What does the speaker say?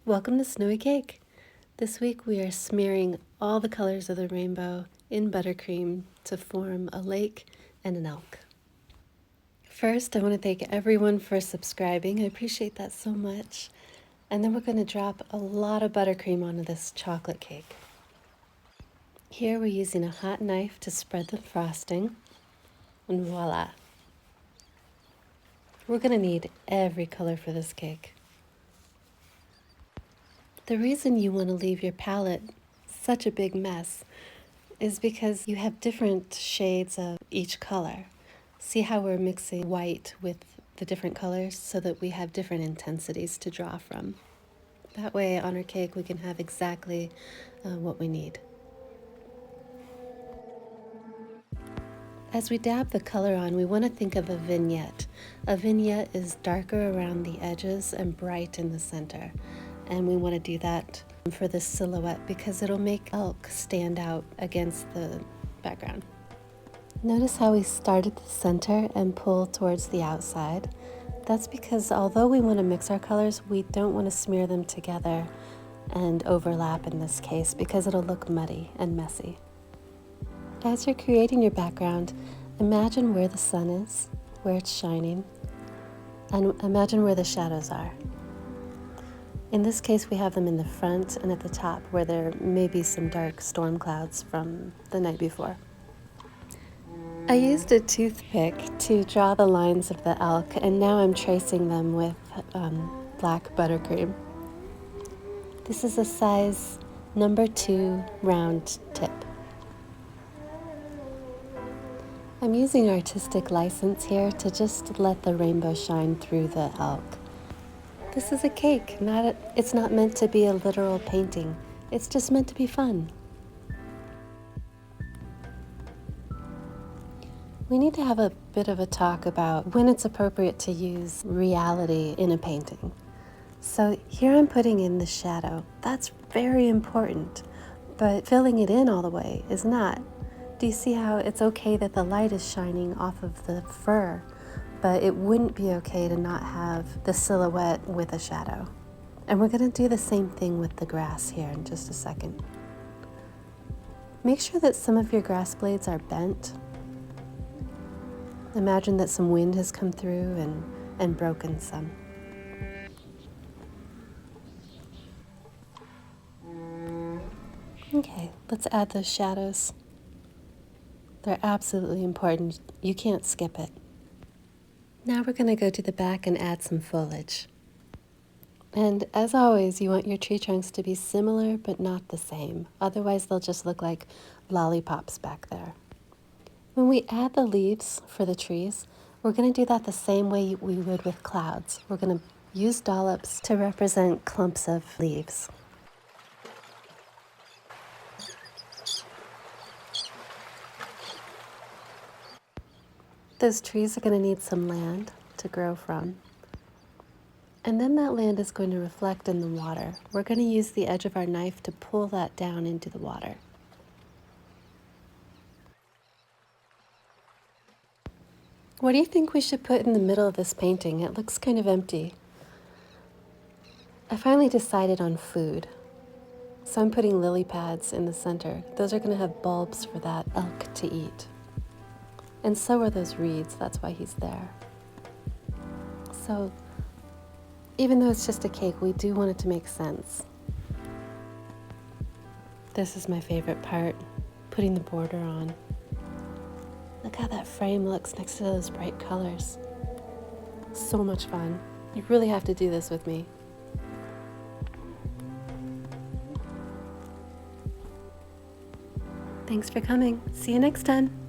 Welcome to Snowy Cake. This week we are smearing all the colors of the rainbow in buttercream to form a lake and an elk. First, I want to thank everyone for subscribing. I appreciate that so much. And then we're going to drop a lot of buttercream onto this chocolate cake. Here we're using a hot knife to spread the frosting, and voila. We're going to need every color for this cake. The reason you want to leave your palette such a big mess is because you have different shades of each color. See how we're mixing white with the different colors so that we have different intensities to draw from. That way on our cake we can have exactly what we need. As we dab the color on, we want to think of a vignette. A vignette is darker around the edges and bright in the center. And we want to do that for this silhouette because it'll make elk stand out against the background. Notice how we start at the center and pull towards the outside. That's because although we want to mix our colors, we don't want to smear them together and overlap in this case because it'll look muddy and messy. As you're creating your background, imagine where the sun is, where it's shining, and imagine where the shadows are. In this case, we have them in the front and at the top where there may be some dark storm clouds from the night before. I used a toothpick to draw the lines of the elk, and now I'm tracing them with black buttercream. This is a size number 2 round tip. I'm using artistic license here to just let the rainbow shine through the elk. This is a cake, it's not meant to be a literal painting. It's just meant to be fun. We need to have a bit of a talk about when it's appropriate to use reality in a painting. So here I'm putting in the shadow. That's very important, but filling it in all the way is not. Do you see how it's okay that the light is shining off of the fur? But it wouldn't be okay to not have the silhouette with a shadow. And we're going to do the same thing with the grass here in just a second. Make sure that some of your grass blades are bent. Imagine that some wind has come through and broken some. Okay, let's add those shadows. They're absolutely important. You can't skip it. Now we're going to go to the back and add some foliage. And as always, you want your tree trunks to be similar but not the same. Otherwise, they'll just look like lollipops back there. When we add the leaves for the trees, we're going to do that the same way we would with clouds. We're going to use dollops to represent clumps of leaves. Those trees are going to need some land to grow from. And then that land is going to reflect in the water. We're going to use the edge of our knife to pull that down into the water. What do you think we should put in the middle of this painting? It looks kind of empty. I finally decided on food. So I'm putting lily pads in the center. Those are going to have bulbs for that elk to eat. And so are those reeds, that's why he's there. So, even though it's just a cake, we do want it to make sense. This is my favorite part, putting the border on. Look how that frame looks next to those bright colors. So much fun. You really have to do this with me. Thanks for coming. See you next time.